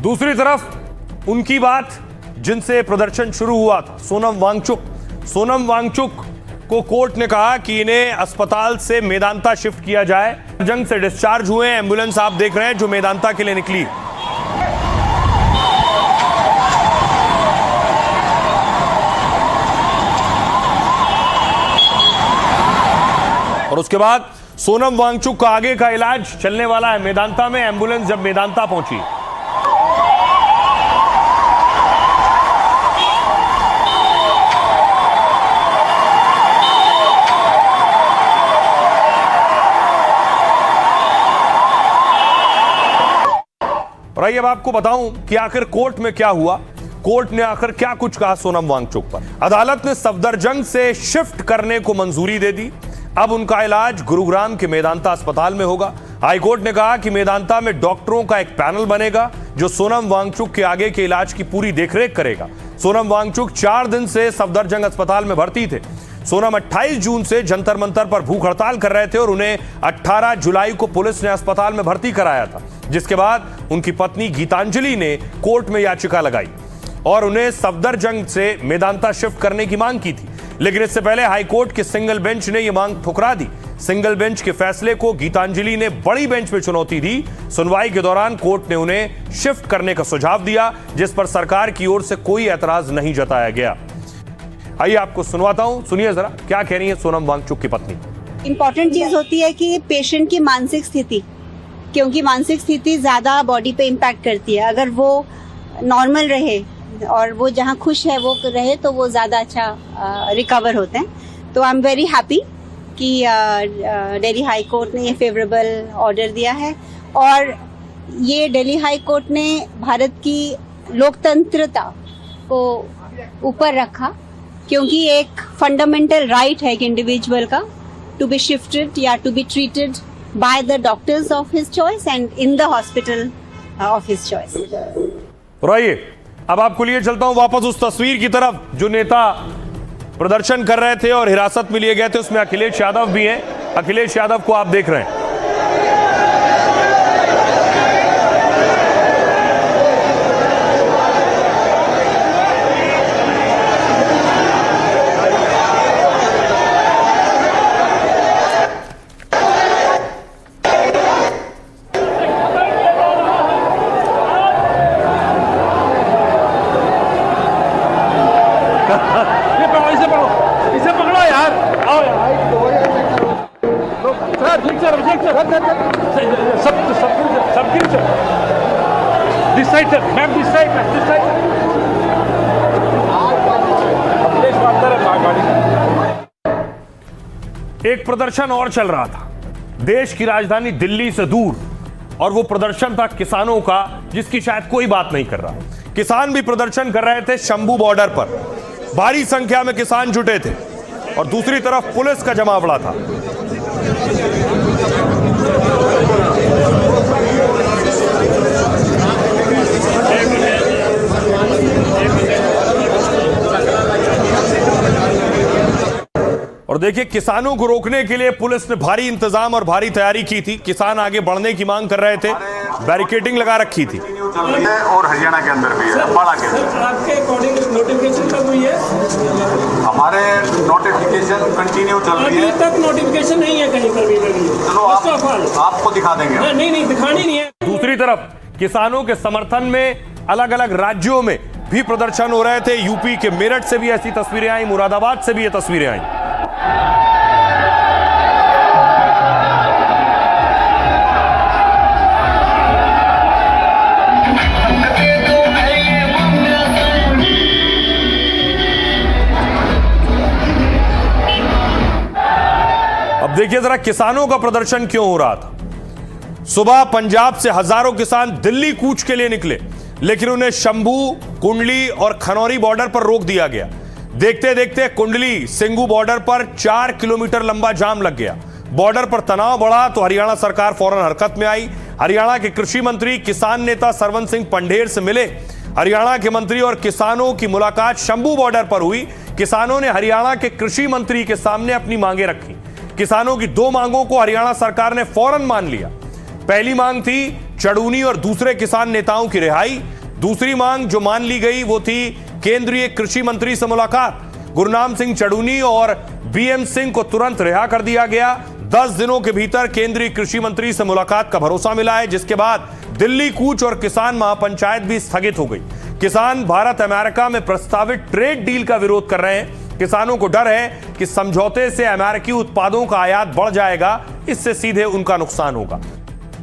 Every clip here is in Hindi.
दूसरी तरफ उनकी बात जिनसे प्रदर्शन शुरू हुआ था, सोनम वांगचुक को कोर्ट ने कहा कि इन्हें अस्पताल से मेदांता शिफ्ट किया जाए। जंग से डिस्चार्ज हुए एम्बुलेंस आप देख रहे हैं जो मेदांता के लिए निकली। और उसके बाद सोनम वांगचुक का आगे का इलाज चलने वाला है मेदांता में। एम्बुलेंस जब मेदांता पहुंची और आइए अब आपको बताऊं कि आखिर कोर्ट में क्या हुआ, कोर्ट ने आखिर क्या कुछ कहा सोनम वांगचुक पर। अदालत ने सफदरजंग से शिफ्ट करने को मंजूरी दे दी। अब उनका इलाज गुरुग्राम के मेदांता अस्पताल में होगा। हाईकोर्ट ने कहा कि मेदांता में डॉक्टरों का एक पैनल बनेगा जो सोनम वांगचुक के आगे के इलाज की पूरी देखरेख करेगा। सोनम वांगचुक 4 दिन से सफदरजंग अस्पताल में भर्ती थे। सोनम 28 जून से जंतर मंतर पर भूख हड़ताल कर रहे थे और उन्हें 18 जुलाई को पुलिस ने अस्पताल में भर्ती कराया था, जिसके बाद उनकी पत्नी गीतांजलि ने कोर्ट में याचिका लगाई और उन्हें सफदरजंग से मेदांता शिफ्ट करने की मांग की थी। लेकिन इससे पहले हाईकोर्ट के सिंगल बेंच ने यह मांग ठुकरा दी। सिंगल बेंच के फैसले को गीतांजलि ने बड़ी बेंच में चुनौती दी। सुनवाई के दौरान कोर्ट ने उन्हें शिफ्ट करने का सुझाव दिया, जिस पर सरकार की ओर से कोई ऐतराज नहीं जताया गया। आइए आपको सुनवाता हूं, सुनिए जरा क्या कह रही है सोनम वांगचुक की पत्नी। इम्पोर्टेंट चीज होती है कि पेशेंट की मानसिक स्थिति, क्योंकि मानसिक स्थिति ज्यादा बॉडी पे इम्पैक्ट करती है। अगर वो नॉर्मल रहे और वो जहाँ खुश है वो रहे तो वो ज्यादा अच्छा रिकवर होते हैं। तो आई एम वेरी हैप्पी कि दिल्ली हाई कोर्ट ने ये फेवरेबल ऑर्डर दिया है और ये दिल्ली हाई कोर्ट ने भारत की लोकतंत्रता को ऊपर रखा, क्योंकि एक फंडामेंटल राइट है एक इंडिविजुअल का टू बी शिफ्टेड या to be treated by the doctors of his choice and in the hospital of his choice. रहिए, अब आपको लिए चलता हूं वापस उस तस्वीर की तरफ जो नेता प्रदर्शन कर रहे थे और हिरासत में लिए गए थे। उसमें अखिलेश यादव भी हैं। अखिलेश यादव को आप देख रहे हैं। इसे पकड़ो यार, आओ यार। This side sir, ma'am this side, this side. एक प्रदर्शन और चल रहा था देश की राजधानी दिल्ली से दूर, और वो प्रदर्शन था किसानों का, जिसकी शायद कोई बात नहीं कर रहा। किसान भी प्रदर्शन कर रहे थे शंभू बॉर्डर पर। भारी संख्या में किसान जुटे थे और दूसरी तरफ पुलिस का जमावड़ा था। और देखिए, किसानों को रोकने के लिए पुलिस ने भारी इंतजाम और भारी तैयारी की थी। किसान आगे बढ़ने की मांग कर रहे थे, बैरिकेडिंग लगा रखी थी। और हरियाणा के अंदर भी है, अम्बाड़ा के अंदर। आपके अकॉर्डिंग नोटिफिकेशन कब हुई है? हमारे नोटिफिकेशन कंटिन्यू चल रही है। अभी तक नोटिफिकेशन नहीं है कहीं पर भी लगी। चलो आपको दिखा देंगे। नहीं दिखानी नहीं है। दूसरी तरफ किसानों के समर्थन में अलग अलग राज्यों में भी प्रदर्शन हो रहे थे। यूपी के मेरठ से भी ऐसी तस्वीरें आई, मुरादाबाद से भी ये तस्वीरें आई। अब देखिए जरा किसानों का प्रदर्शन क्यों हो रहा था। सुबह पंजाब से हजारों किसान दिल्ली कूच के लिए निकले, लेकिन उन्हें शंभू, कुंडली और खनौरी बॉर्डर पर रोक दिया गया। देखते देखते कुंडली सिंगू बॉर्डर पर 4 किलोमीटर लंबा जाम लग गया। बॉर्डर पर तनाव बढ़ा तो हरियाणा सरकार फौरन हरकत में आई। हरियाणा के कृषि मंत्री किसान नेता सरवन सिंह पंढेर से मिले। हरियाणा के मंत्री और किसानों की मुलाकात शंभू बॉर्डर पर हुई। किसानों ने हरियाणा के कृषि मंत्री के सामने अपनी मांगे रखी। किसानों की 2 मांगों को हरियाणा सरकार ने फौरन मान लिया। पहली मांग थी चड़ूनी और दूसरे किसान नेताओं की रिहाई। दूसरी मांग जो मान ली गई वो थी केंद्रीय कृषि मंत्री से मुलाकात। गुरनाम सिंह चड़ूनी और बीएम सिंह को तुरंत रिहा कर दिया गया। 10 दिनों के भीतर केंद्रीय कृषि मंत्री से मुलाकात का भरोसा मिला है, जिसके बाद दिल्ली कूच और किसान महापंचायत भी स्थगित हो गई। किसान भारत अमेरिका में प्रस्तावित ट्रेड डील का विरोध कर रहे हैं। किसानों को डर है कि समझौते से अमेरिकी उत्पादों का आयात बढ़ जाएगा, इससे सीधे उनका नुकसान होगा।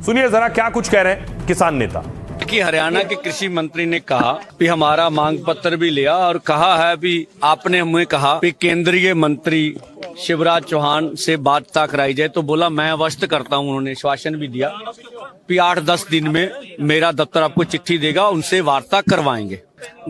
सुनिए जरा क्या कुछ कह रहे हैं किसान नेता। कि हरियाणा के कृषि मंत्री ने कहा कि हमारा मांग पत्र भी लिया और कहा है भी आपने हमें कहा कि केंद्रीय मंत्री शिवराज चौहान से वार्ता कराई जाए, तो बोला मैं अवश्य करता हूं। उन्होंने आश्वासन भी दिया कि 8-10 दिन में मेरा दफ्तर आपको चिट्ठी देगा, उनसे वार्ता करवाएंगे।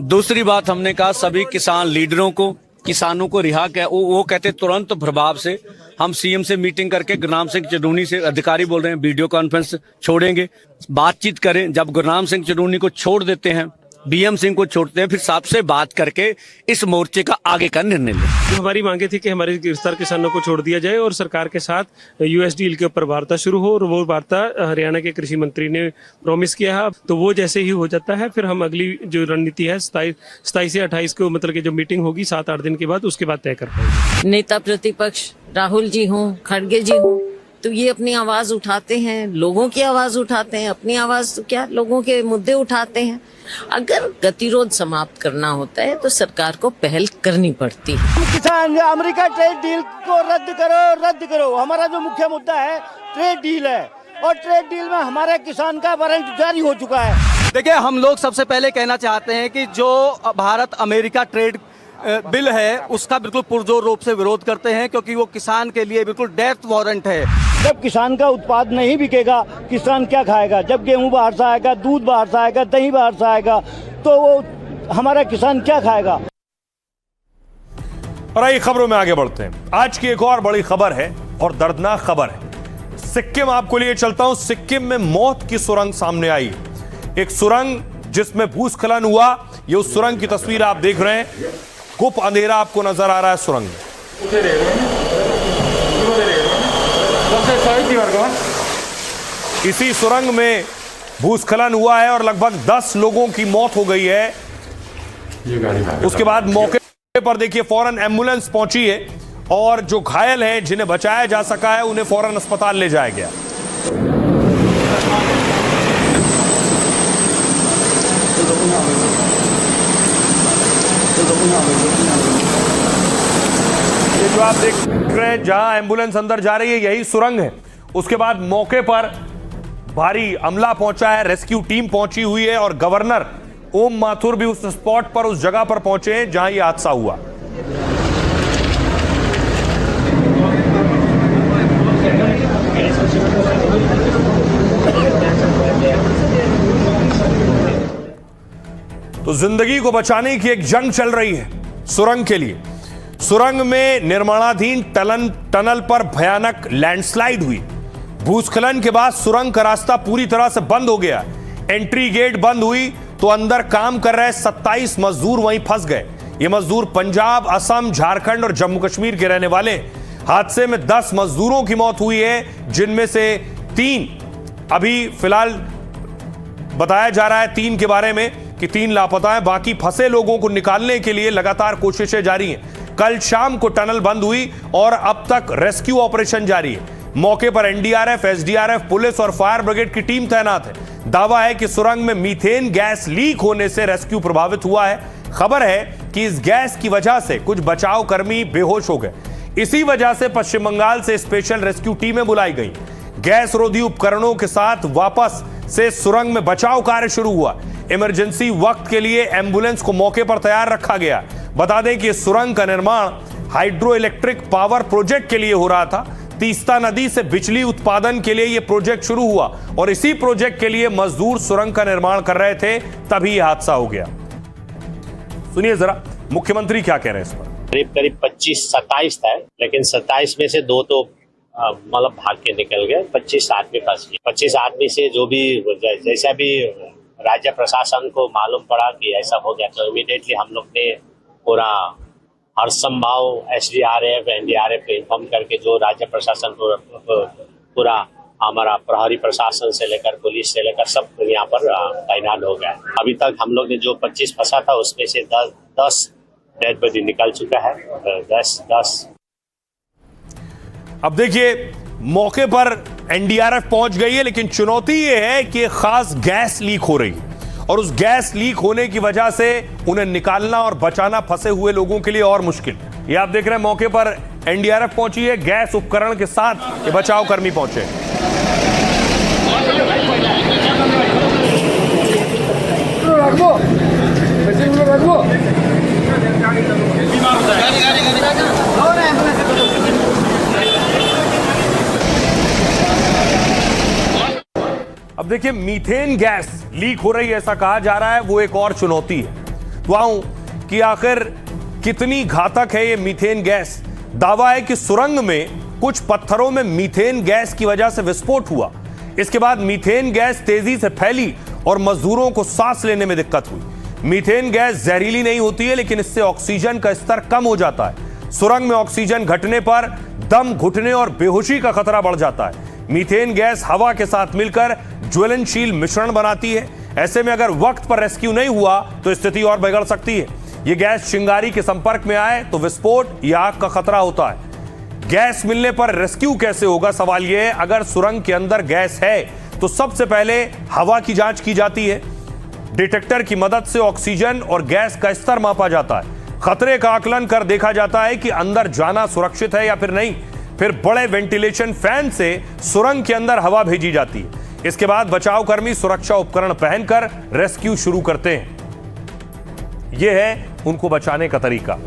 दूसरी बात हमने कहा सभी किसान लीडरों को, किसानों को रिहा किया। वो कहते तुरंत प्रभाव से हम सीएम से मीटिंग करके गुरनाम सिंह चड़ूनी से, अधिकारी बोल रहे हैं वीडियो कॉन्फ्रेंस छोड़ेंगे, बातचीत करें। जब गुरनाम सिंह चड़ूनी को छोड़ देते हैं, बीएम सिंह को छोड़ते हैं, फिर सबसे बात करके इस मोर्चे का आगे का निर्णय लें। जो हमारी मांगे थी कि हमारे गिरफ्तार किसानों को छोड़ दिया जाए और सरकार के साथ यूएस डील के ऊपर वार्ता शुरू हो, और वो वार्ता हरियाणा के कृषि मंत्री ने प्रॉमिस किया है। तो वो जैसे ही हो जाता है फिर हम अगली जो रणनीति है 27 से 28 को, मतलब कि जो मीटिंग होगी 7-8 दिन के बाद, उसके बाद तय कर पाएंगे। नेता प्रतिपक्ष राहुल जी हों, खड़गे जी हों, तो ये अपनी आवाज उठाते हैं, लोगों की आवाज उठाते हैं, अपनी आवाज तो क्या लोगों के मुद्दे उठाते हैं। अगर गतिरोध समाप्त करना होता है तो सरकार को पहल करनी पड़ती है। किसान अमेरिका ट्रेड डील को रद्द करो। हमारा जो मुख्य मुद्दा है ट्रेड डील है, और ट्रेड डील में हमारे किसान का वारंट जारी हो चुका है। देखिए, हम लोग सबसे पहले कहना चाहते हैं कि जो भारत अमेरिका ट्रेड बिल है उसका बिल्कुल पुरजोर रूप से विरोध करते हैं, क्योंकि वो किसान के लिए बिल्कुल डेथ वारंट है। जब किसान का उत्पाद नहीं बिकेगा, किसान क्या खाएगा? जब गेहूं बाहर से आएगा, दूध बाहर से आएगा, दही बाहर से आएगा, तो वो हमारा किसान क्या खाएगा? और आइए खबरों में आगे बढ़ते हैं। आज की एक और बड़ी खबर है और दर्दनाक खबर है। सिक्किम आपको लिए चलता हूं। सिक्किम में मौत की सुरंग सामने आई। एक सुरंग जिसमें भूस्खलन हुआ, ये उस सुरंग की तस्वीर आप देख रहे हैं। गुप अंधेरा आपको नजर आ रहा है सुरंग में। इसी सुरंग में भूस्खलन हुआ है और लगभग 10 लोगों की मौत हो गई है। उसके बाद मौके पर देखिए फौरन एम्बुलेंस पहुंची है और जो घायल हैं जिन्हें बचाया जा सका है उन्हें फौरन अस्पताल ले जाया गया। ये जो आप देख रहे हैं जहां एम्बुलेंस अंदर जा रही है यही सुरंग है। उसके बाद मौके पर भारी अमला पहुंचा है, रेस्क्यू टीम पहुंची हुई है और गवर्नर ओम माथुर भी उस स्पॉट पर, उस जगह पर पहुंचे हैं जहां यह हादसा हुआ। तो जिंदगी को बचाने की एक जंग चल रही है सुरंग के लिए। सुरंग में निर्माणाधीन टनल पर भयानक लैंडस्लाइड हुई। भूस्खलन के बाद सुरंग का रास्ता पूरी तरह से बंद हो गया। एंट्री गेट बंद हुई तो अंदर काम कर रहे 27 मजदूर वहीं फंस गए। ये मजदूर पंजाब, असम, झारखंड और जम्मू कश्मीर के रहने वाले। हादसे में 10 मजदूरों की मौत हुई है, जिनमें से 3 अभी फिलहाल बताया जा रहा है 3 के बारे में कि 3 लापता हैं। बाकी फंसे लोगों को निकालने के लिए लगातार कोशिशें जारी हैं। कल शाम को टनल बंद हुई और अब तक रेस्क्यू ऑपरेशन जारी है। मौके पर एनडीआरएफ, एसडीआरएफ, पुलिस और फायर ब्रिगेड की टीम तैनात है। दावा है कि सुरंग में मीथेन गैस लीक होने से रेस्क्यू प्रभावित हुआ है। खबर है कि इस गैस की वजह से कुछ बचाव कर्मी बेहोश हो गए। इसी वजह से पश्चिम बंगाल से स्पेशल रेस्क्यू टीमें बुलाई गई। गैस रोधी उपकरणों के साथ वापस से सुरंग में बचाव कार्य शुरू हुआ। इमरजेंसी वक्त के लिए एम्बुलेंस को मौके पर तैयार रखा गया। बता दें कि इस सुरंग का निर्माण हाइड्रो इलेक्ट्रिक पावर प्रोजेक्ट के लिए हो रहा था। तीस्ता नदी से बिजली उत्पादन के लिए यह प्रोजेक्ट शुरू हुआ और इसी प्रोजेक्ट के लिए मजदूर सुरंग का निर्माण कर रहे थे, तभी यह हादसा हो गया। सुनिए जरा मुख्यमंत्री क्या कह रहे हैं इस पर। करीब 25-27 था, लेकिन 27 में से 2 तो मतलब भाग के निकल गए। 25 आदमी फंस गए। 25 आदमी से जो भी जैसा भी राज्य प्रशासन को मालूम पड़ा कि ऐसा हो गया, तो इमीडिएटली हम लोग ने पूरा हर संभव एसडीआरएफ, एनडीआरएफ को इन्फॉर्म करके जो राज्य प्रशासन पूरा हमारा प्रहरी प्रशासन से लेकर पुलिस से लेकर सब यहाँ पर तैनात हो गया। अभी तक हम लोग ने जो 25 फंसा था उसमें से 10 डेड बॉडी निकल चुका है। 10 अब देखिए, मौके पर एनडीआरएफ पहुंच गई है, लेकिन चुनौती यह है कि खास गैस लीक हो रही है और उस गैस लीक होने की वजह से उन्हें निकालना और बचाना फंसे हुए लोगों के लिए और मुश्किल। ये आप देख रहे हैं, मौके पर एनडीआरएफ पहुंची है, गैस उपकरण के साथ ये बचाव कर्मी पहुंचे। अब देखिए, मीथेन गैस लीक हो रही है ऐसा कहा जा रहा है, वो एक और चुनौती है। तो आऊं कि आखिर कितनी घातक है ये मीथेन गैस। दावा है कि सुरंग में कुछ पत्थरों में मीथेन गैस की वजह से विस्फोट हुआ। इसके बाद मीथेन गैस तेजी से फैली और मजदूरों को सांस लेने में दिक्कत हुई। मीथेन गैस जहरीली नहीं होती है, लेकिन इससे ऑक्सीजन का स्तर कम हो जाता है। सुरंग में ऑक्सीजन घटने पर दम घुटने और बेहोशी का खतरा बढ़ जाता है। मीथेन गैस हवा के साथ मिलकर ज्वलनशील मिश्रण बनाती है। ऐसे में अगर वक्त पर रेस्क्यू नहीं हुआ तो स्थिति और बिगड़ सकती है। यह गैस चिंगारी के संपर्क में आए तो विस्फोट या आग का खतरा होता है। गैस मिलने पर रेस्क्यू कैसे होगा? सवाल यह है, अगर सुरंग के अंदर गैस है तो सबसे पहले हवा की जांच की जाती है। डिटेक्टर की मदद से ऑक्सीजन और गैस का स्तर मापा जाता है। खतरे का आकलन कर देखा जाता है कि अंदर जाना सुरक्षित है या फिर नहीं। फिर बड़े वेंटिलेशन फैन से सुरंग के अंदर हवा भेजी जाती है। इसके बाद बचाव कर्मी सुरक्षा उपकरण पहनकर रेस्क्यू शुरू करते हैं। यह है उनको बचाने का तरीका।